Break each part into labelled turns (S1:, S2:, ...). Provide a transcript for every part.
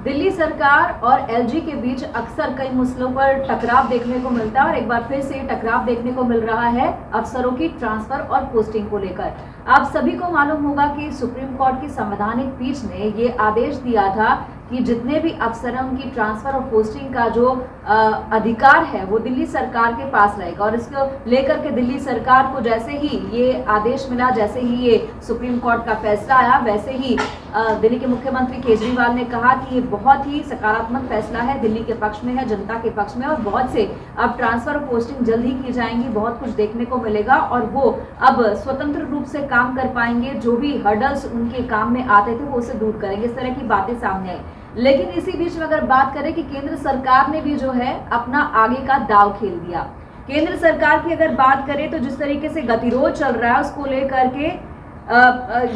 S1: दिल्ली सरकार और एलजी के बीच अक्सर कई मसलों पर टकराव देखने को मिलता है और एक बार फिर से टकराव देखने को मिल रहा है अफसरों की ट्रांसफर और पोस्टिंग को लेकर। आप सभी को मालूम होगा कि सुप्रीम कोर्ट की संवैधानिक पीठ ने ये आदेश दिया था कि जितने भी अफसरों की ट्रांसफर और पोस्टिंग का जो अधिकार है वो दिल्ली सरकार के पास रहेगा और इसको लेकर के दिल्ली सरकार को जैसे ही ये आदेश मिला, जैसे ही ये सुप्रीम कोर्ट का फैसला आया, वैसे ही दिल्ली के मुख्यमंत्री केजरीवाल ने कहा कि ये बहुत ही सकारात्मक फैसला है, दिल्ली के पक्ष में है, जनता के पक्ष में, और बहुत से अब ट्रांसफर और पोस्टिंग जल्द ही की जाएंगी, बहुत कुछ देखने को मिलेगा और वो अब स्वतंत्र रूप से काम कर पाएंगे, जो भी हर्डल्स उनके काम में आते थे वो उसे दूर करेंगे, इस तरह की बातें सामने आई। लेकिन इसी बीच में अगर बात करें कि केंद्र सरकार ने भी जो है अपना आगे का दाव खेल दिया। केंद्र सरकार की अगर बात करें तो जिस तरीके से गतिरोध चल रहा है उसको लेकर के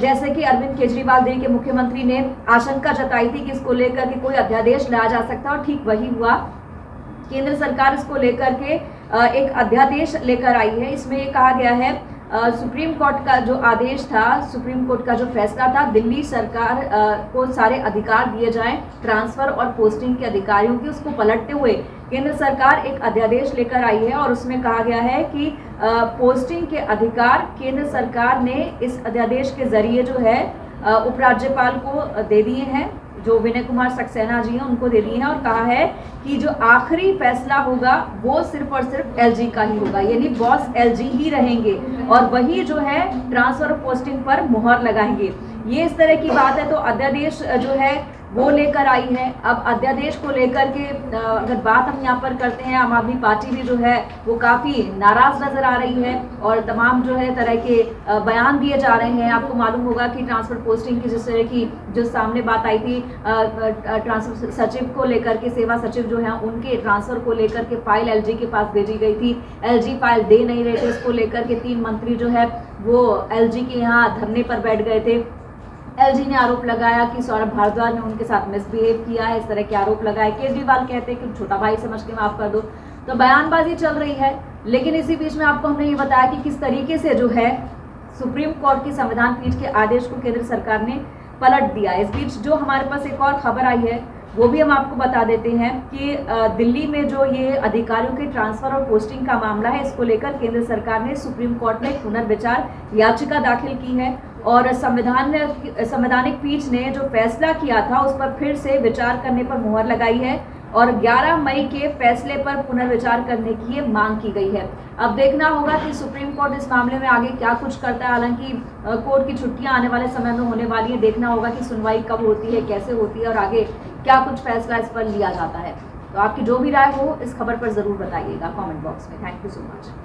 S1: जैसे कि अरविंद केजरीवाल दिल्ली के मुख्यमंत्री ने आशंका जताई थी कि इसको लेकर के कोई अध्यादेश लाया जा सकता है और ठीक वही हुआ। केंद्र सरकार इसको लेकर के एक अध्यादेश लेकर आई है। इसमें ये कहा गया है सुप्रीम कोर्ट का जो आदेश था, सुप्रीम कोर्ट का जो फैसला था, दिल्ली सरकार को सारे अधिकार दिए जाएं ट्रांसफर और पोस्टिंग के अधिकारियों की, उसको पलटते हुए केंद्र सरकार एक अध्यादेश लेकर आई है और उसमें कहा गया है कि पोस्टिंग के अधिकार केंद्र सरकार ने इस अध्यादेश के जरिए जो है उपराज्यपाल को दे दिए हैं, जो विनय कुमार सक्सेना जी हैं उनको दे दिए हैं, और कहा है कि जो आखिरी फैसला होगा वो सिर्फ और सिर्फ एलजी का ही होगा, यानी बॉस एलजी ही रहेंगे और वही जो है ट्रांसफर पोस्टिंग पर मुहर लगाएंगे। ये इस तरह की बात है। तो अध्यादेश जो है वो लेकर आई है। अब अध्यादेश को लेकर के अगर बात हम यहाँ पर करते हैं, आम आदमी पार्टी भी जो है वो काफ़ी नाराज़ नज़र आ रही है और तमाम जो है तरह के बयान दिए जा रहे हैं। आपको मालूम होगा कि ट्रांसफर पोस्टिंग की जिस तरह की जो सामने बात आई थी, ट्रांसफर सचिव को लेकर के, सेवा सचिव जो हैं उनके ट्रांसफर को लेकर के फाइल एलजी के पास भेजी गई थी, एलजी फाइल दे नहीं रहे थे, इसको लेकर के 3 मंत्री जो है वो एलजी के यहाँ धरने पर बैठ गए थे। एलजी ने आरोप लगाया कि सौरभ भारद्वाज ने उनके साथ मिसबिहेव किया है, इस तरह के आरोप लगाए। केजरीवाल कहते हैं कि छोटा भाई समझ के माफ कर दो। तो बयानबाजी चल रही है। लेकिन इसी बीच में आपको हमने ये बताया कि किस तरीके से जो है सुप्रीम कोर्ट की संविधान पीठ के आदेश को केंद्र सरकार ने पलट दिया। इस बीच जो हमारे पास एक और खबर आई है वो भी हम आपको बता देते हैं कि दिल्ली में जो ये अधिकारियों के ट्रांसफर और पोस्टिंग का मामला है, इसको लेकर केंद्र सरकार ने सुप्रीम कोर्ट में पुनर्विचार याचिका दाखिल की है और संवैधानिक पीठ ने जो फैसला किया था उस पर फिर से विचार करने पर मुहर लगाई है और 11 मई के फैसले पर पुनर्विचार करने की ये मांग की गई है। अब देखना होगा कि सुप्रीम कोर्ट इस मामले में आगे क्या कुछ करता है। हालांकि कोर्ट की छुट्टियां आने वाले समय में होने वाली है, देखना होगा कि सुनवाई कब होती है, कैसे होती है और आगे क्या कुछ फैसला इस पर लिया जाता है। तो आपकी जो भी राय हो इस खबर पर ज़रूर बताइएगा कमेंट बॉक्स में। Thank you so much.